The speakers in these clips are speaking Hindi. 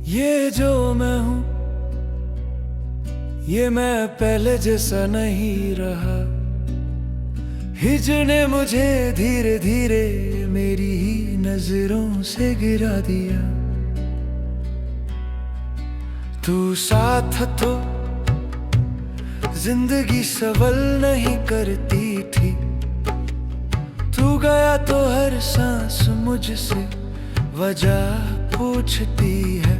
ये जो मैं हूँ, ये मैं पहले जैसा नहीं रहा। हिजर ने मुझे धीरे धीरे मेरी ही नजरों से गिरा दिया। तू साथ तो जिंदगी सवाल नहीं करती थी। तू गया तो हर सांस मुझसे वजह पूछती है।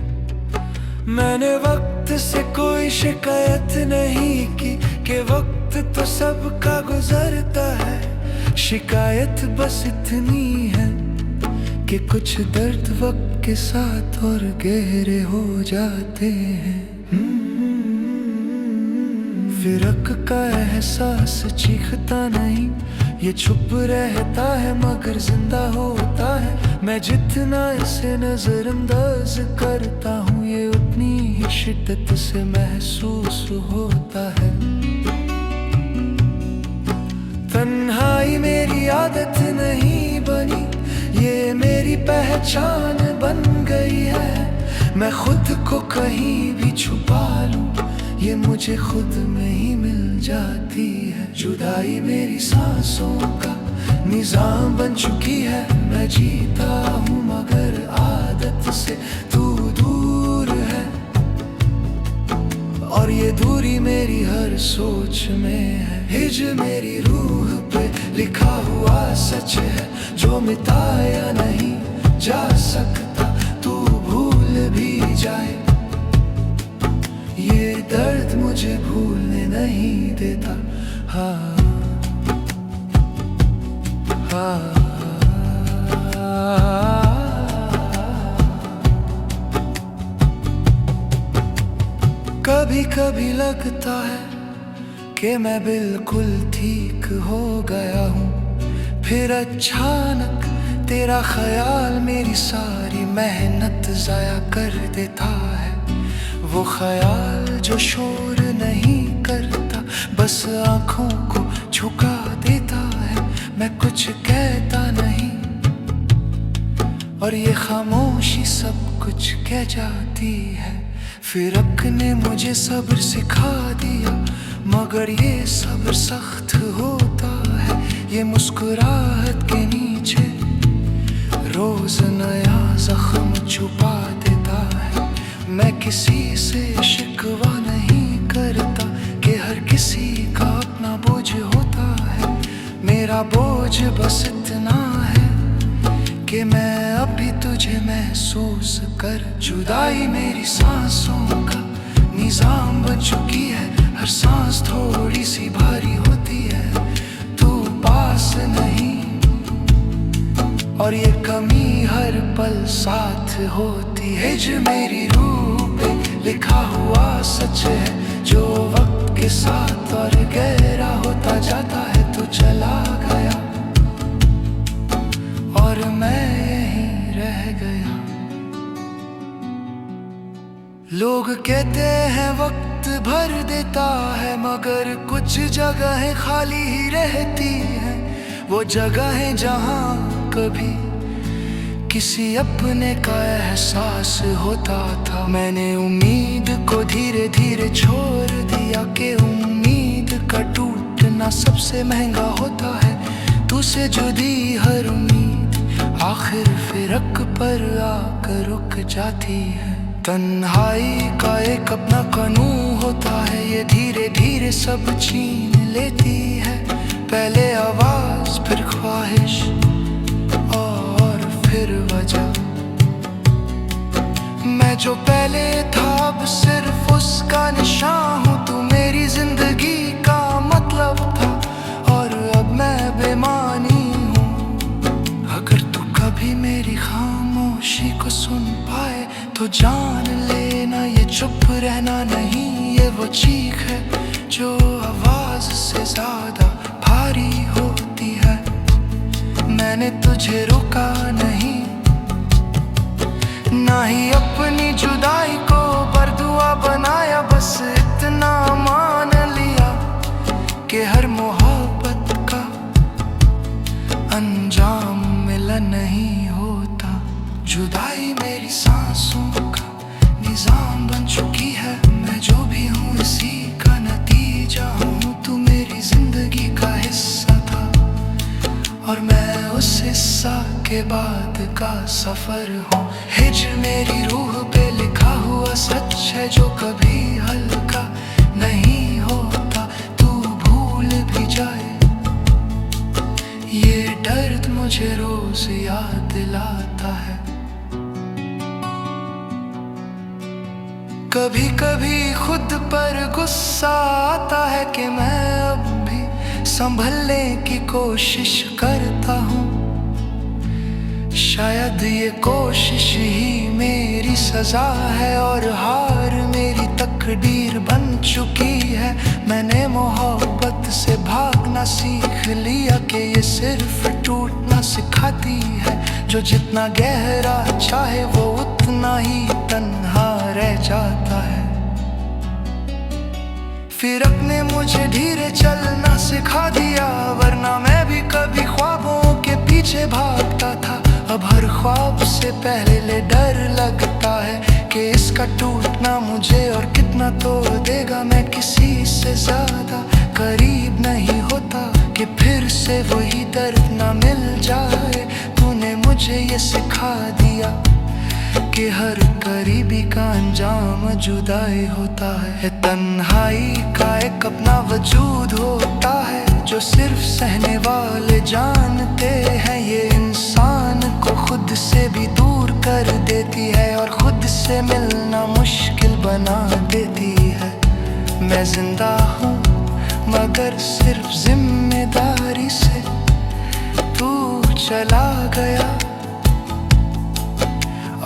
मैंने वक्त से कोई शिकायत नहीं की कि वक्त तो सबका गुजरता है। शिकायत बस इतनी है कि कुछ दर्द वक्त के साथ और गहरे हो जाते हैं। फिरक का एहसास चीखता नहीं, ये छुप रहता है मगर जिंदा होता है। मैं जितना इसे नजरअंदाज करता हूँ, ये उतनी ही शिद्दत से महसूस होता है। तन्हाई मेरी आदत नहीं बनी, ये मेरी पहचान बन गई है। मैं खुद को कहीं भी छुपा लूं, ये मुझे खुद में ही मिल जाती है। जुदाई मेरी सांसों का निजाम बन चुकी है। मैं जीता हूँ मगर आदत से तू दूर है। और ये दूरी मेरी हर सोच में है। हिजर मेरी रूह पे लिखा हुआ सच है, जो मिटाया नहीं जा सकता। तू भूल भी जाए, ये दर्द मुझे भूलने नहीं देता। हाँ हाँ। कभी कभी लगता है कि मैं बिल्कुल ठीक हो गया हूँ, फिर अचानक तेरा ख्याल मेरी सारी मेहनत जाया कर देता है। वो ख्याल जो शोर नहीं करता, बस आंखों को झुका देता है। मैं कुछ कहता नहीं और ये खामोशी सब कुछ कह जाती है। फिरक ने मुझे सब्र सिखा दिया, मगर ये सब्र सख्त होता है। ये मुस्कुराहट के नीचे रोज नया जख्म छुपा देता है। मैं किसी से शिकवा नहीं करता कि हर किसी का अपना बोझ होता है। मेरा बोझ बस इतना है कि मैं अभी तुझे महसूस कर। जुदाई मेरी सांसों का निजाम बन चुकी है। हर सांस थोड़ी सी भारी होती है, तू पास नहीं। और ये कमी हर पल साथ होती है। जो मेरी रूह पे लिखा हुआ सच है, जो वक्त के साथ और गहरा होता जाता है। तू चला गया और मैं यहीं रह गया। लोग कहते हैं वक्त भर देता है, मगर कुछ जगहें खाली ही रहती हैं। वो जगहें जहां कभी किसी अपने का एहसास होता था। मैंने उम्मीद को धीरे धीरे छोड़ दिया कि उम्मीद का टूटना सबसे महंगा होता है। तुझसे जुदी हर उम्मीद आखिर फिरक पर आकर रुक जाती है। तन्हाई का एक अपना कानून होता है, ये धीरे धीरे सब छीन लेती है। पहले आवाज, फिर ख्वाहिश और फिर वजह। मैं जो पहले था अब सिर्फ उसका निशान हूँ। तू मेरी जिंदगी का मतलब था और अब मैं बेमानी हूँ। अगर तू कभी मेरी खामोशी को सुन पाए तो जान लेना, ये चुप रहना नहीं, ये वो चीख है जो आवाज से ज्यादा भारी होती है। मैंने तुझे रोका नहीं, ना ही अपनी जुदाई को बरदुआ बनाया, बस इतना मान लिया कि हर मोहब्बत का अंजाम मिला नहीं होता। जुदाई मेरी सांसों का निजाम बन चुकी है, मैं जो भी हूँ इसी का नतीजा हूँ। तू मेरी जिंदगी का हिस्सा था और मैं उस हिस्सा के बाद का सफर हूँ। हिज्र मेरी रूह पे लिखा हुआ सच है जो कभी हल्का नहीं होता। तू भूल भी जाए ये दर्द मुझे रोज याद दिलाता है। कभी कभी खुद पर गुस्सा आता है कि मैं अब भी संभलने की कोशिश करता हूँ। शायद ये कोशिश ही मेरी सजा है और हार मेरी तकदीर बन चुकी है। मैंने मोहब्बत से भागना सीख लिया कि ये सिर्फ टूटना सिखाती है। जो जितना गहरा चाहे वो उतना ही तन्हा रह जाता है। फिर अपने मुझे धीरे चलना सिखा दिया, वरना मैं भी कभी ख्वाबों के पीछे भागता था। अब हर ख्वाब से पहले डर लगता है कि इसका टूटना मुझे और कितना तोड़ देगा। मैं किसी से ज्यादा करीब नहीं होता कि फिर से वही दर्द ना मिल जाए। तूने मुझे ये सिखा दिया कि हर करीबी का अंजाम जुदाई होता है। तन्हाई का एक अपना वजूद होता है जो सिर्फ सहने वाले जानते हैं। ये इंसान को खुद से भी दूर कर देती है और खुद से मिलना मुश्किल बना देती है। मैं जिंदा हूँ मगर सिर्फ जिम्मेदारी से, तू चला गया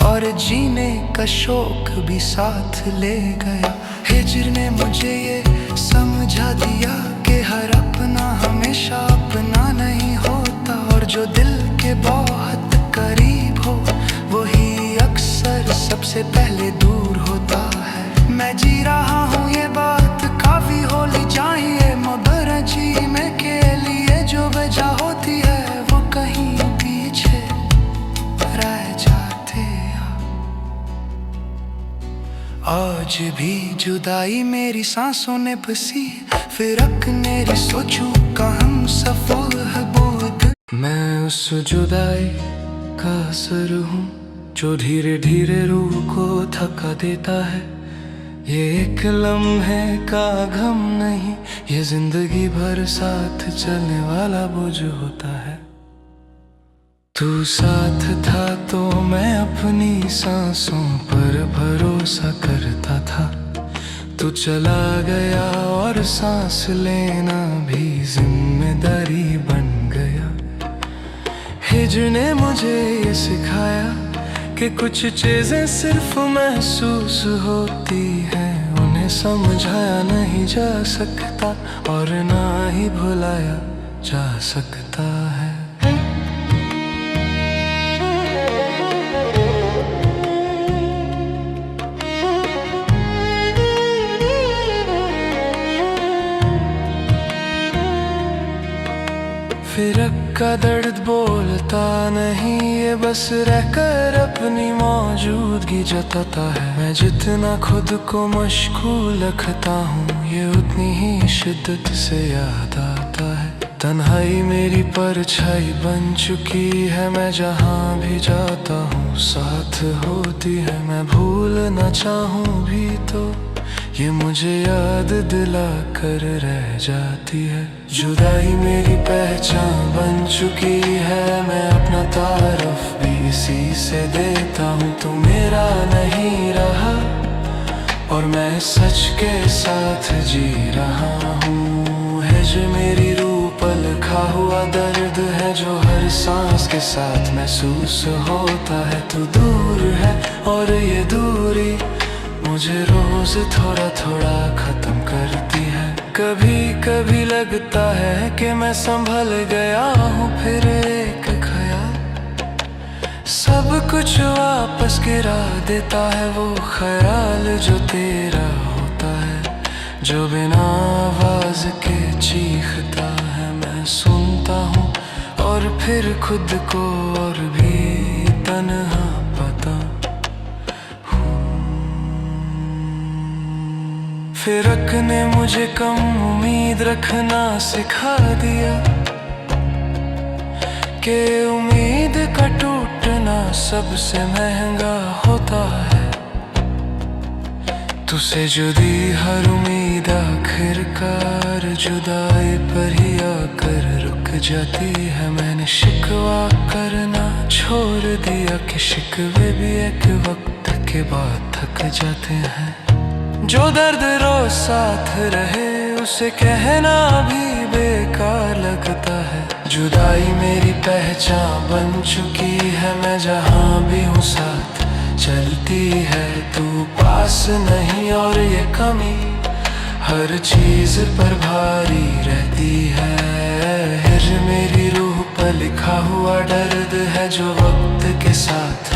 और जीने का शौक भी साथ ले गया। हिज्र ने मुझे ये समझा दिया कि हर अपना हमेशा अपना नहीं होता और जो दिल के बहुत करीब हो वही अक्सर सबसे पहले दूर होता है। मैं जी रहा हूँ ये बात काफी होनी चाहिए, मगर जीने के लिए जो वजह होती है वो कहीं पीछे रह जाते हैं। आज भी जुदाई मेरी सांसों ने बसी, फिरक मेरी सोचूं का हम सफर है बहुत। मैं उस जुदाई का असर हूँ जो धीरे धीरे रूह को थका देता है। ये एक लम्हे का गम नहीं, ये जिंदगी भर साथ चलने वाला बोझ होता है। तू साथ था तो मैं अपनी सांसों पर भरोसा करता था। तू चला गया और सांस लेना भी जिम्मेदारी बन गया। हिज्र ने मुझे ये सिखाया कि कुछ चीजें सिर्फ महसूस होती हैं, उन्हें समझाया नहीं जा सकता और ना ही भुलाया जा सकता है। फिरक का दर्द बोलता नहीं, ये बस रहकर अपनी मौजूदगी जताता है। मैं जितना खुद को मशगूल रखता हूँ ये उतनी ही शिद्दत से याद आता है। तन्हाई मेरी परछाई बन चुकी है, मैं जहाँ भी जाता हूँ साथ होती है। मैं भूलना चाहूँ भी तो ये मुझे याद दिला कर रह जाती है। जुदाई मेरी पहचान बन चुकी है, मैं अपना तारफ भी इसी से देता हूँ। तू मेरा नहीं रहा और मैं सच के साथ जी रहा हूँ। हिज्र मेरी रूह पर लिखा हुआ दर्द है जो हर सांस के साथ महसूस होता है। तू दूर है और ये दूरी मुझे रोज थोड़ा थोड़ा खत्म करती है। कभी कभी लगता है कि मैं संभल गया हूँ, फिर एक ख्याल सब कुछ वापस पास गिरा देता है वो ख्याल जो तेरा होता है, जो बिना आवाज के चीखता है। मैं सुनता हूँ और फिर खुद को और भी तन्हा पाता हूँ। फिरक ने मुझे कम उम्मीद रखना सिखा दिया कि उम्मीद का टूटना सबसे महंगा होता है। तुझसे जुदी हर उम्मीद आखिरकार जुदाई पर ही आकर रुक जाती है। मैंने शिकवा करना छोड़ दिया कि शिकवे भी एक वक्त के बाद थक जाते हैं। जो दर्द रोज साथ रहे उसे कहना भी बेकार लगता है। जुदाई मेरी पहचान बन चुकी है, मैं जहाँ भी हूँ साथ चलती है। तू पास नहीं और ये कमी हर चीज पर भारी रहती है। हिर मेरी रूह पर लिखा हुआ दर्द है जो वक्त के साथ